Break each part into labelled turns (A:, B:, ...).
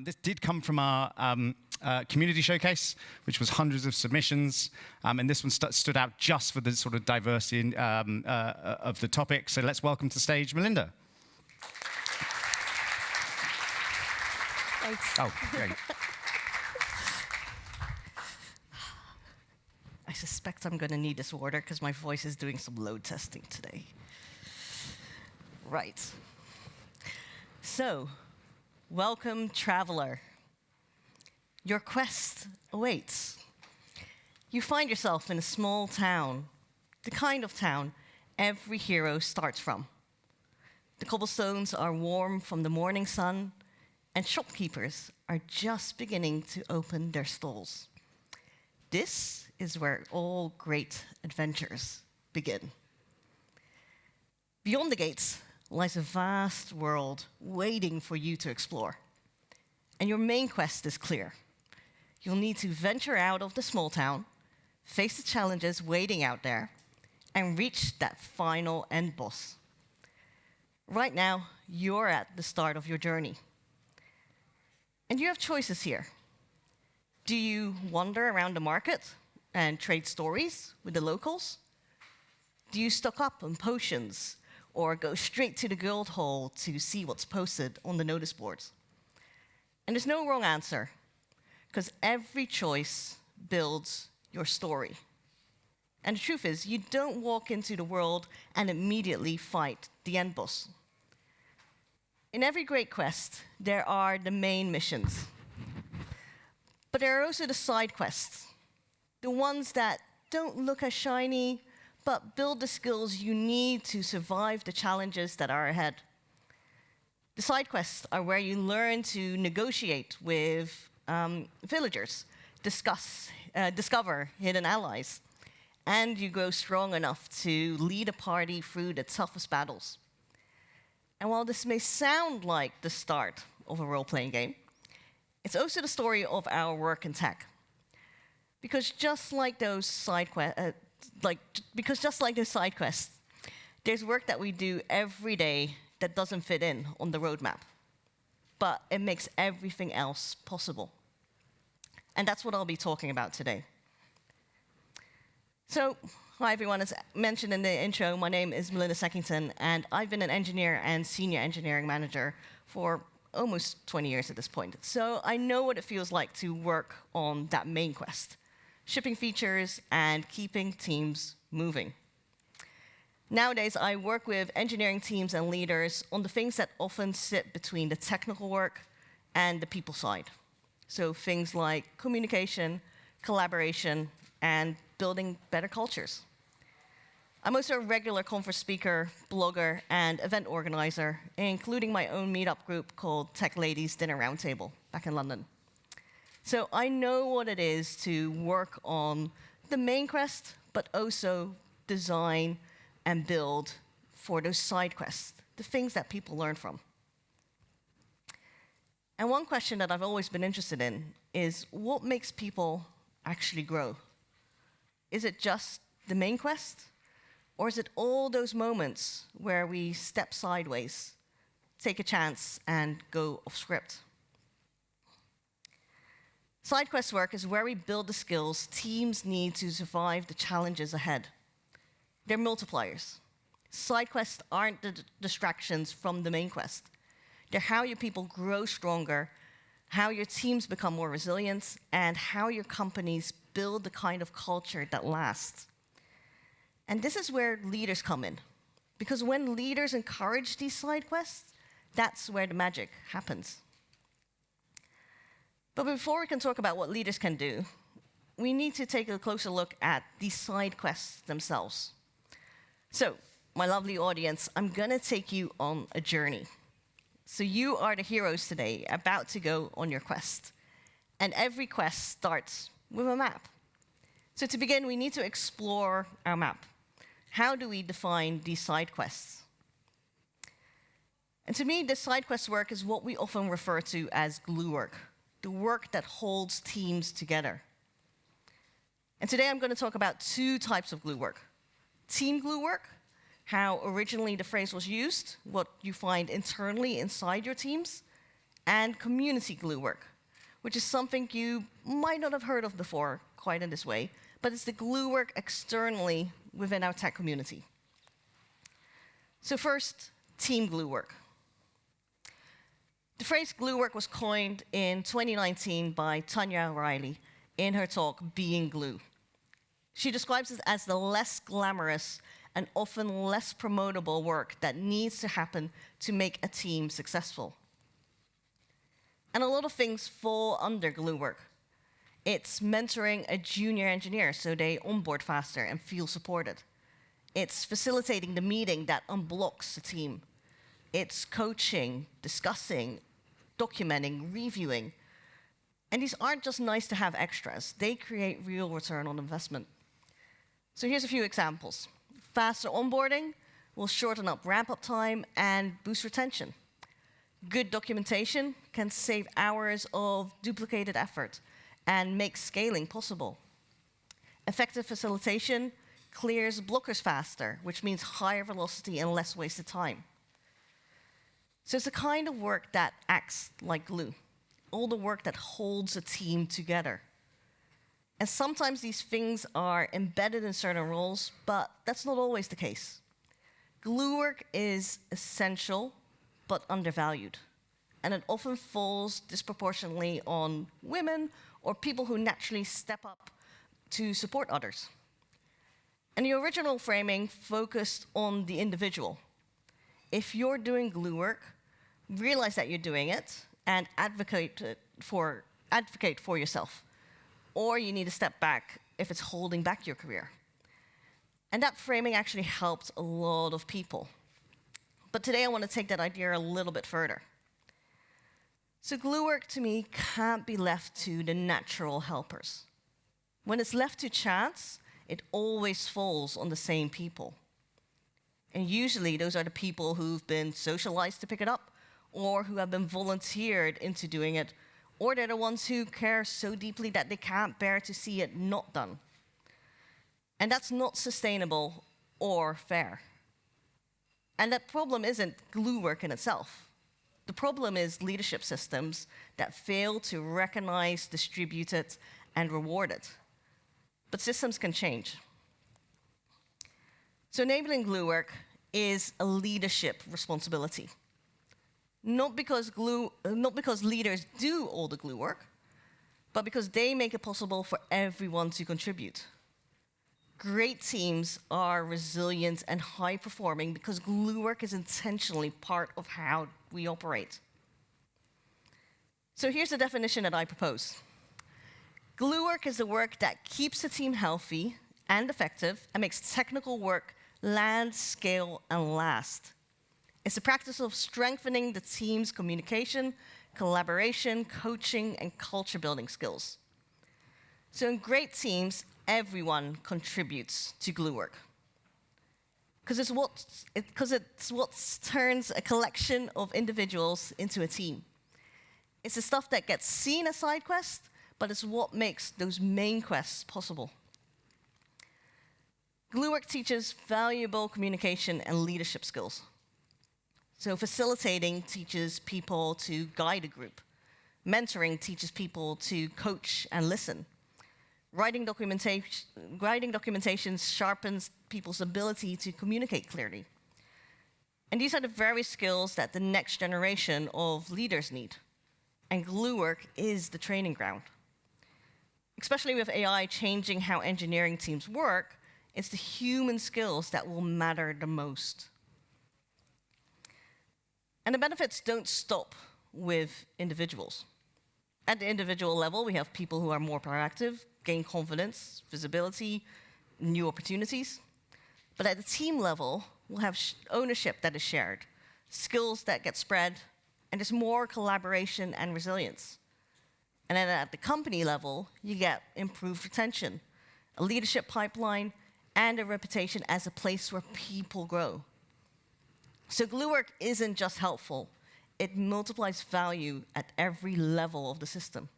A: This did come from our community showcase, which was hundreds of submissions, and this one stood out just for the sort of diversity of the topic. So let's welcome to stage Melinda.
B: Thanks.
A: Oh, great.
B: I suspect I'm going to need this water because my voice is doing some load testing today. Right. So, welcome, traveler. Your quest awaits. You find yourself in a small town, the kind of town every hero starts from. The cobblestones are warm from the morning sun, and shopkeepers are just beginning to open their stalls. This is where all great adventures begin. Beyond the gates lies a vast world waiting for you to explore. And your main quest is clear. You'll need to venture out of the small town, face the challenges waiting out there, and reach that final end boss. Right now, you're at the start of your journey. And you have choices here. Do you wander around the market and trade stories with the locals? Do you stock up on potions or go straight to the guild hall to see what's posted on the notice boards? And there's no wrong answer, because every choice builds your story. And the truth is, you don't walk into the world and immediately fight the end boss. In every great quest, there are the main missions. But there are also the side quests, the ones that don't look as shiny, but build the skills you need to survive the challenges that are ahead. The side quests are where you learn to negotiate with villagers, discover hidden allies, and you grow strong enough to lead a party through the toughest battles. And while this may sound like the start of a role-playing game, it's also the story of our work in tech. Because just like those side quests, there's work that we do every day that doesn't fit in on the roadmap, but it makes everything else possible. And that's what I'll be talking about today. So, hi everyone, as mentioned in the intro, my name is Melinda Seckington, and I've been an engineer and senior engineering manager for almost 20 years at this point. So I know what it feels like to work on that main quest, shipping features and keeping teams moving. Nowadays, I work with engineering teams and leaders on the things that often sit between the technical work and the people side. So things like communication, collaboration, and building better cultures. I'm also a regular conference speaker, blogger, and event organizer, including my own meetup group called Tech Ladies Dinner Roundtable back in London. So I know what it is to work on the main quest, but also design and build for those side quests, the things that people learn from. And one question that I've always been interested in is what makes people actually grow? Is it just the main quest? Or is it all those moments where we step sideways, take a chance, and go off script? Side quest work is where we build the skills teams need to survive the challenges ahead. They're multipliers. Side quests aren't the distractions from the main quest. They're how your people grow stronger, how your teams become more resilient, and how your companies build the kind of culture that lasts. And this is where leaders come in. Because when leaders encourage these side quests, that's where the magic happens. But before we can talk about what leaders can do, we need to take a closer look at these side quests themselves. So, my lovely audience, I'm going to take you on a journey. So you are the heroes today, about to go on your quest. And every quest starts with a map. So to begin, we need to explore our map. How do we define these side quests? And to me, this side quest work is what we often refer to as glue work, the work that holds teams together. And today I'm going to talk about two types of glue work. Team glue work, how originally the phrase was used, what you find internally inside your teams, and community glue work, which is something you might not have heard of before quite in this way, but it's the glue work externally within our tech community. So first, team glue work. The phrase glue work was coined in 2019 by Tanya O'Reilly in her talk, Being Glue. She describes it as the less glamorous and often less promotable work that needs to happen to make a team successful. And a lot of things fall under glue work. It's mentoring a junior engineer so they onboard faster and feel supported. It's facilitating the meeting that unblocks the team. It's coaching, discussing, documenting, reviewing. And these aren't just nice to have extras. They create real return on investment. So here's a few examples. Faster onboarding will shorten up ramp-up time and boost retention. Good documentation can save hours of duplicated effort and make scaling possible. Effective facilitation clears blockers faster, which means higher velocity and less wasted time. So it's the kind of work that acts like glue, all the work that holds a team together. And sometimes these things are embedded in certain roles, but that's not always the case. Glue work is essential, but undervalued. And it often falls disproportionately on women or people who naturally step up to support others. And the original framing focused on the individual. If you're doing glue work, realize that you're doing it and advocate for yourself. Or you need to step back if it's holding back your career. And that framing actually helped a lot of people. But today I want to take that idea a little bit further. So glue work to me can't be left to the natural helpers. When it's left to chance, it always falls on the same people. And usually those are the people who've been socialized to pick it up, or who have been volunteered into doing it, or they're the ones who care so deeply that they can't bear to see it not done. And that's not sustainable or fair. And that problem isn't glue work in itself. The problem is leadership systems that fail to recognize, distribute it, and reward it. But systems can change. So enabling glue work is a leadership responsibility. Not because leaders do all the glue work, but because they make it possible for everyone to contribute. Great teams are resilient and high-performing because glue work is intentionally part of how we operate. So here's the definition that I propose. Glue work is the work that keeps the team healthy and effective and makes technical work land, scale, and last. It's the practice of strengthening the team's communication, collaboration, coaching, and culture-building skills. So in great teams, everyone contributes to glue work. Because it's what turns a collection of individuals into a team. It's the stuff that gets seen as side quests, but it's what makes those main quests possible. Glue work teaches valuable communication and leadership skills. So facilitating teaches people to guide a group. Mentoring teaches people to coach and listen. Writing documentation sharpens people's ability to communicate clearly. And these are the very skills that the next generation of leaders need. And glue work is the training ground. Especially with AI changing how engineering teams work, it's the human skills that will matter the most. And the benefits don't stop with individuals. At the individual level, we have people who are more proactive, gain confidence, visibility, new opportunities. But at the team level, we'll have ownership that is shared, skills that get spread, and there's more collaboration and resilience. And then at the company level, you get improved retention, a leadership pipeline, and a reputation as a place where people grow. So glue work isn't just helpful, it multiplies value at every level of the system.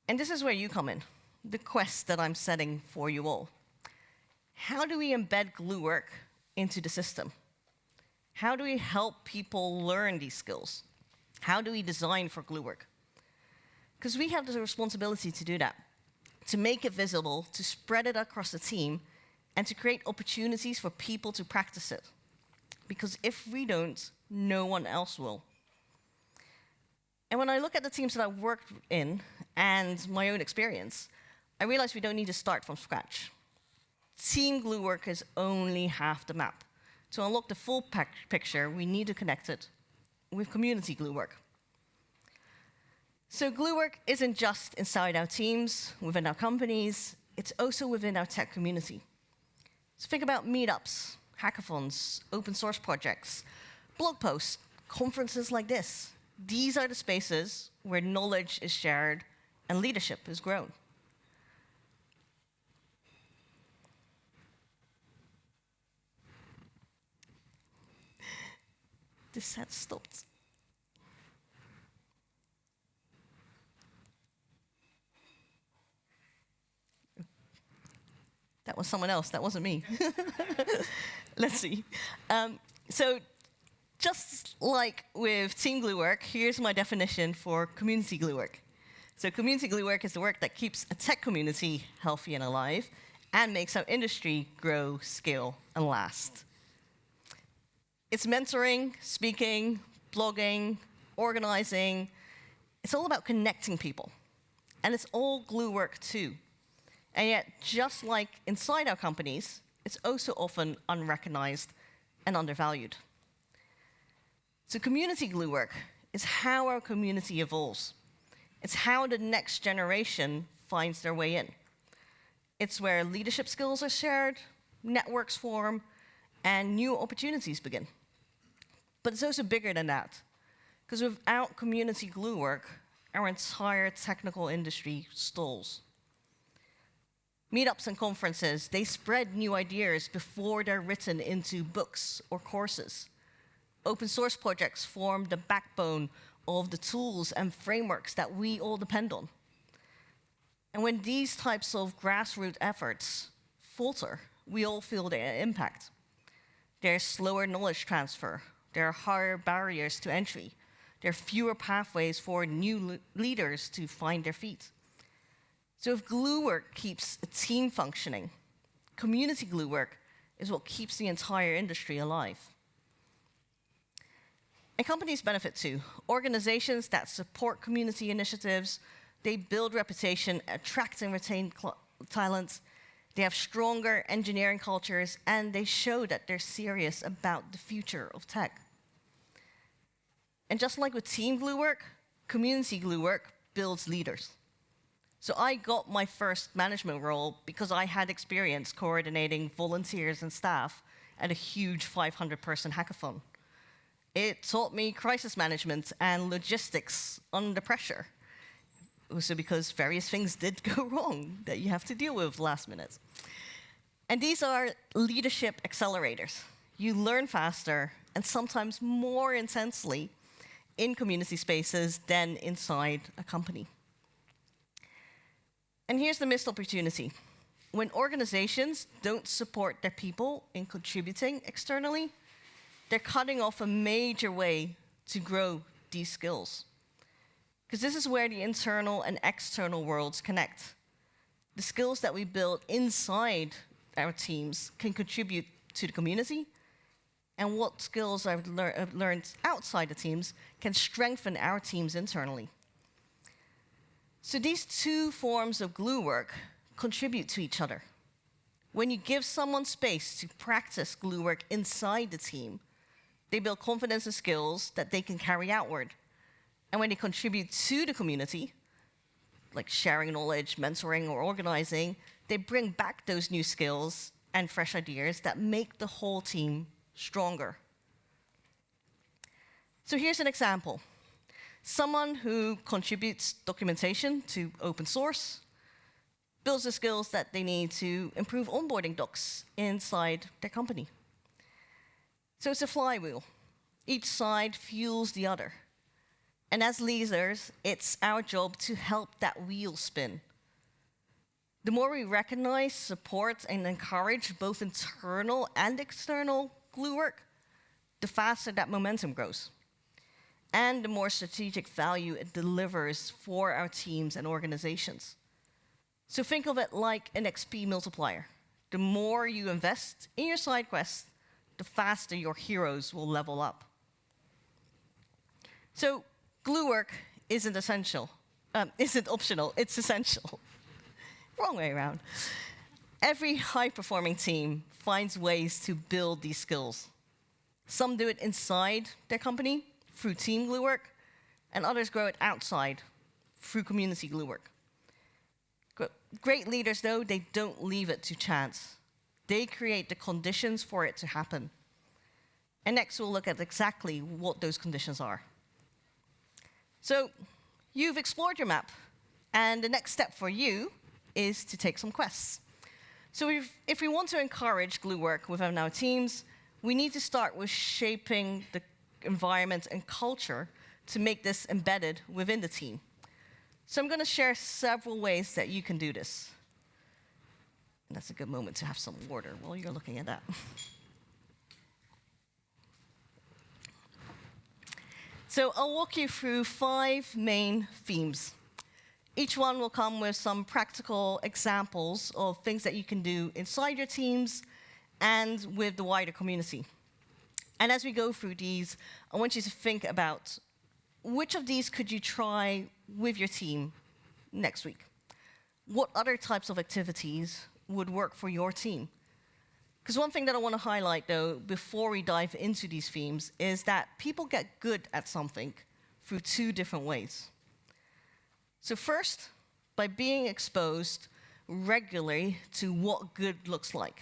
B: And this is where you come in, the quest that I'm setting for you all. How do we embed glue work into the system? How do we help people learn these skills? How do we design for glue work? Because we have the responsibility to do that, to make it visible, to spread it across the team, and to create opportunities for people to practice it. Because if we don't, no one else will. And when I look at the teams that I've worked in and my own experience, I realize we don't need to start from scratch. Team glue work is only half the map. To unlock the full picture, we need to connect it with community glue work. So glue work isn't just inside our teams, within our companies, it's also within our tech community. So think about meetups, hackathons, open source projects, blog posts, conferences like this. These are the spaces where knowledge is shared and leadership is grown. This had stopped. That was someone else, that wasn't me. Let's see. So just like with team glue work, here's my definition for community glue work. So community glue work is the work that keeps a tech community healthy and alive and makes our industry grow, scale, and last. It's mentoring, speaking, blogging, organizing. It's all about connecting people. And it's all glue work too. And yet, just like inside our companies, it's also often unrecognized and undervalued. So community glue work is how our community evolves. It's how the next generation finds their way in. It's where leadership skills are shared, networks form, and new opportunities begin. But it's also bigger than that, because without community glue work, our entire technical industry stalls. Meetups and conferences, they spread new ideas before they're written into books or courses. Open source projects form the backbone of the tools and frameworks that we all depend on. And when these types of grassroots efforts falter, we all feel their impact. There's slower knowledge transfer. There are higher barriers to entry. There are fewer pathways for new leaders to find their feet. So if glue work keeps a team functioning, community glue work is what keeps the entire industry alive. And companies benefit too. Organizations that support community initiatives, they build reputation, attract and retain talent, they have stronger engineering cultures, and they show that they're serious about the future of tech. And just like with team glue work, community glue work builds leaders. So I got my first management role because I had experience coordinating volunteers and staff at a huge 500-person hackathon. It taught me crisis management and logistics under pressure. Also because various things did go wrong that you have to deal with last minute. And these are leadership accelerators. You learn faster and sometimes more intensely in community spaces than inside a company. And here's the missed opportunity. When organizations don't support their people in contributing externally, they're cutting off a major way to grow these skills. Because this is where the internal and external worlds connect. The skills that we build inside our teams can contribute to the community, and what skills I've learned outside the teams can strengthen our teams internally. So these two forms of glue work contribute to each other. When you give someone space to practice glue work inside the team, they build confidence and skills that they can carry outward. And when they contribute to the community, like sharing knowledge, mentoring, or organizing, they bring back those new skills and fresh ideas that make the whole team stronger. So here's an example. Someone who contributes documentation to open source builds the skills that they need to improve onboarding docs inside their company. So it's a flywheel. Each side fuels the other. And as leaders, it's our job to help that wheel spin. The more we recognize, support, and encourage both internal and external glue work, the faster that momentum grows. and the more strategic value it delivers for our teams and organizations. So think of it like an XP multiplier. The more you invest in your side quests, the faster your heroes will level up. So glue work isn't optional, it's essential. Wrong way around. Every high-performing team finds ways to build these skills. Some do it inside their company through team glue work, and others grow it outside through community glue work. Great leaders, though, they don't leave it to chance. They create the conditions for it to happen. And next, we'll look at exactly what those conditions are. So you've explored your map, and the next step for you is to take some quests. So if we want to encourage glue work within our teams, we need to start with shaping the environment and culture to make this embedded within the team. So I'm going to share several ways that you can do this. And that's a good moment to have some water while you're looking at that. So I'll walk you through 5 main themes. Each one will come with some practical examples of things that you can do inside your teams and with the wider community. And as we go through these, I want you to think about which of these could you try with your team next week? What other types of activities would work for your team? Because one thing that I want to highlight, though, before we dive into these themes, is that people get good at something through 2 different ways. So first, by being exposed regularly to what good looks like,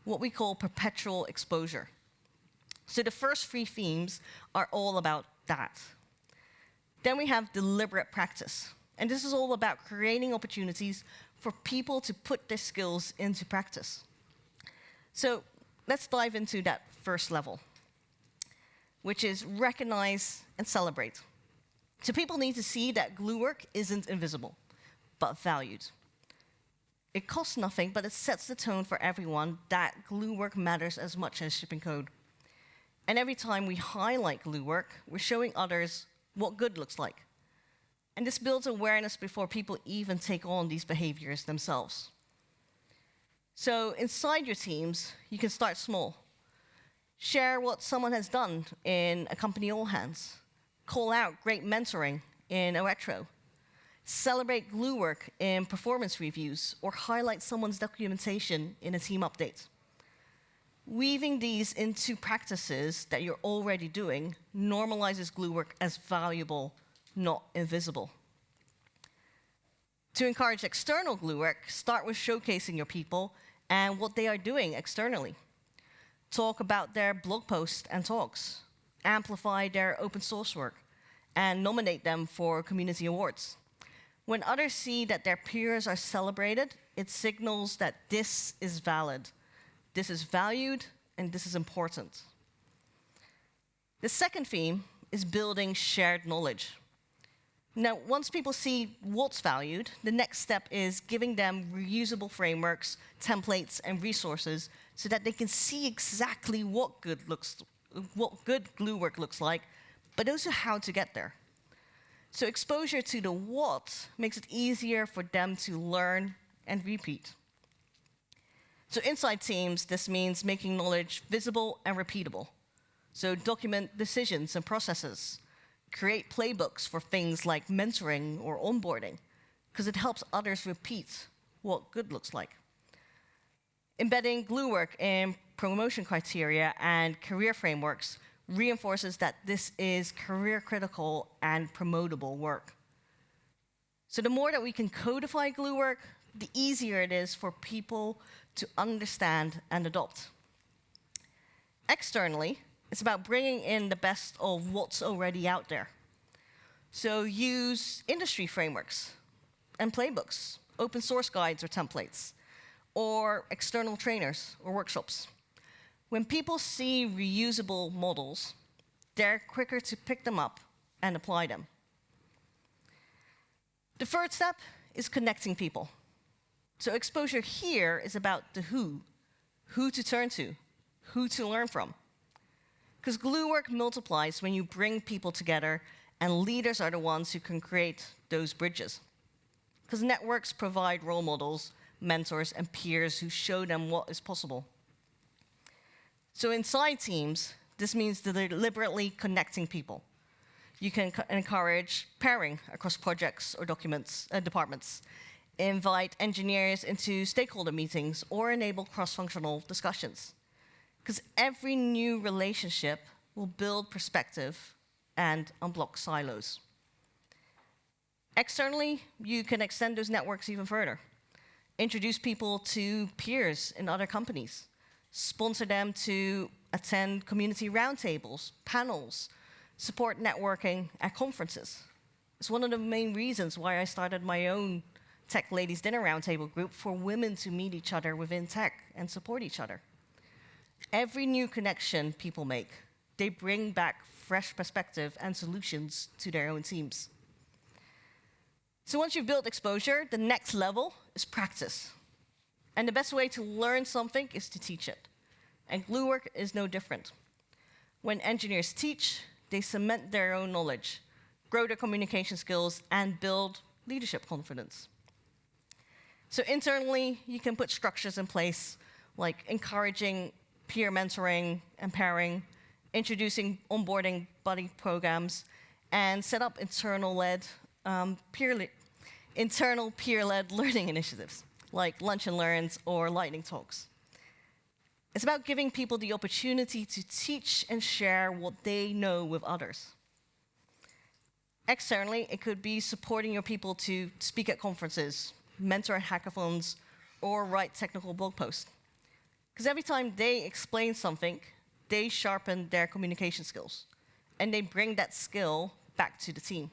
B: what we call perpetual exposure. So the first 3 themes are all about that. Then we have deliberate practice. And this is all about creating opportunities for people to put their skills into practice. So let's dive into that first level, which is recognize and celebrate. So people need to see that glue work isn't invisible, but valued. It costs nothing, but it sets the tone for everyone that glue work matters as much as shipping code. And every time we highlight glue work, we're showing others what good looks like. And this builds awareness before people even take on these behaviors themselves. So inside your teams, you can start small. Share what someone has done in a company all hands. Call out great mentoring in a retro. Celebrate glue work in performance reviews, or highlight someone's documentation in a team update. Weaving these into practices that you're already doing normalizes glue work as valuable, not invisible. To encourage external glue work, start with showcasing your people and what they are doing externally. Talk about their blog posts and talks. Amplify their open source work, and nominate them for community awards. When others see that their peers are celebrated, it signals that this is valid, this is valued, and this is important. The second theme is building shared knowledge. Now, once people see what's valued, the next step is giving them reusable frameworks, templates, and resources so that they can see exactly what good glue work looks like, but also how to get there. So exposure to the what makes it easier for them to learn and repeat. So inside teams, this means making knowledge visible and repeatable. So document decisions and processes. Create playbooks for things like mentoring or onboarding, because it helps others repeat what good looks like. Embedding glue work in promotion criteria and career frameworks reinforces that this is career critical and promotable work. So the more that we can codify glue work, the easier it is for people to understand and adopt. Externally, it's about bringing in the best of what's already out there. So use industry frameworks and playbooks, open source guides or templates, or external trainers or workshops. When people see reusable models, they're quicker to pick them up and apply them. The third step is connecting people. So exposure here is about the who to turn to, who to learn from. Because glue work multiplies when you bring people together, and leaders are the ones who can create those bridges. Because networks provide role models, mentors, and peers who show them what is possible. So inside teams, this means deliberately connecting people. You can encourage pairing across projects or departments, invite engineers into stakeholder meetings, or enable cross-functional discussions. Because every new relationship will build perspective and unblock silos. Externally, you can extend those networks even further. Introduce people to peers in other companies. Sponsor them to attend community roundtables, panels, support networking at conferences. It's one of the main reasons why I started my own Tech Ladies Dinner Roundtable group for women to meet each other within tech and support each other. Every new connection people make, they bring back fresh perspective and solutions to their own teams. So once you've built exposure, the next level is practice. And the best way to learn something is to teach it. And glue work is no different. When engineers teach, they cement their own knowledge, grow their communication skills, and build leadership confidence. So internally, you can put structures in place, like encouraging peer mentoring and pairing, introducing onboarding buddy programs, and set up internal peer-led learning initiatives, like lunch and learns or lightning talks. It's about giving people the opportunity to teach and share what they know with others. Externally, it could be supporting your people to speak at conferences, mentor at hackathons, or write technical blog posts. Because every time they explain something, they sharpen their communication skills, and they bring that skill back to the team.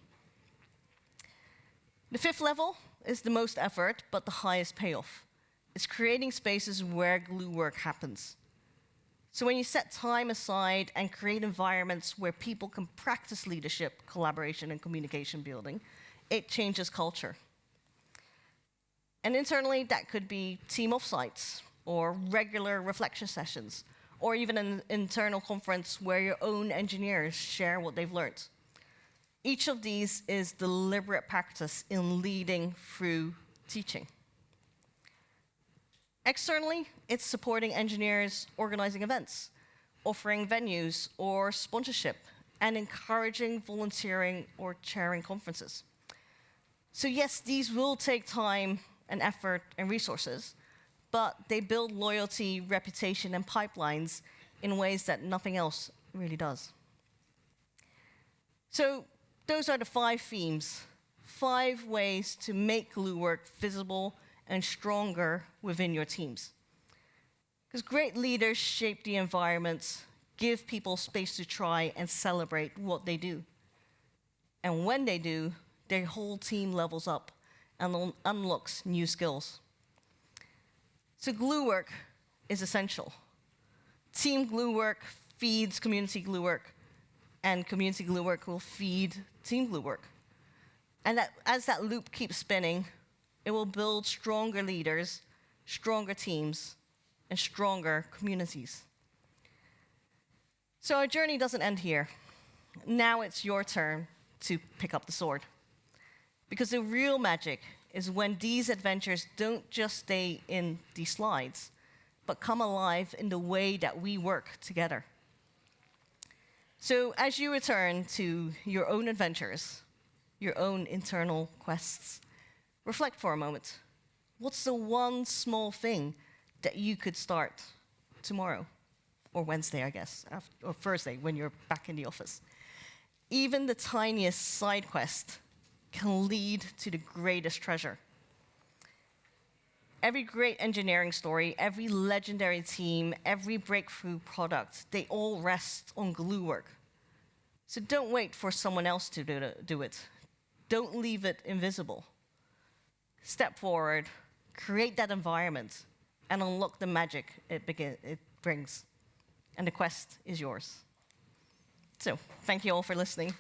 B: The fifth level is the most effort, but the highest payoff. It's creating spaces where glue work happens. So when you set time aside and create environments where people can practice leadership, collaboration, and communication building, it changes culture. And internally, that could be team offsites, or regular reflection sessions, or even an internal conference where your own engineers share what they've learned. Each of these is deliberate practice in leading through teaching. Externally, it's supporting engineers organizing events, offering venues or sponsorship, and encouraging volunteering or chairing conferences. So yes, these will take time and effort and resources, but they build loyalty, reputation, and pipelines in ways that nothing else really does. So those are the 5 themes, 5 ways to make glue work visible and stronger within your teams. Because great leaders shape the environments, give people space to try and celebrate what they do. And when they do, their whole team levels up and unlocks new skills. So glue work is essential. Team glue work feeds community glue work, and community glue work will feed team glue work. And as that loop keeps spinning, it will build stronger leaders, stronger teams, and stronger communities. So our journey doesn't end here. Now it's your turn to pick up the sword. Because the real magic is when these adventures don't just stay in these slides, but come alive in the way that we work together. So as you return to your own adventures, your own internal quests, reflect for a moment. What's the one small thing that you could start tomorrow? Or Wednesday, I guess, or Thursday when you're back in the office. Even the tiniest side quest can lead to the greatest treasure. Every great engineering story, every legendary team, every breakthrough product, they all rest on glue work. So don't wait for someone else to do it. Don't leave it invisible. Step forward, create that environment, and unlock the magic it brings. And the quest is yours. So, thank you all for listening.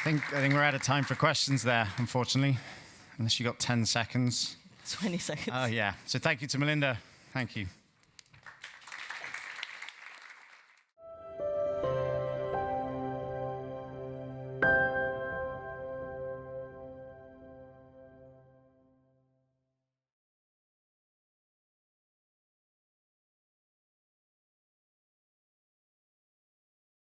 A: I think we're out of time for questions there, unfortunately, unless you got 10 seconds.
B: 20 seconds.
A: Oh, yeah. So thank you to Melinda. Thank you.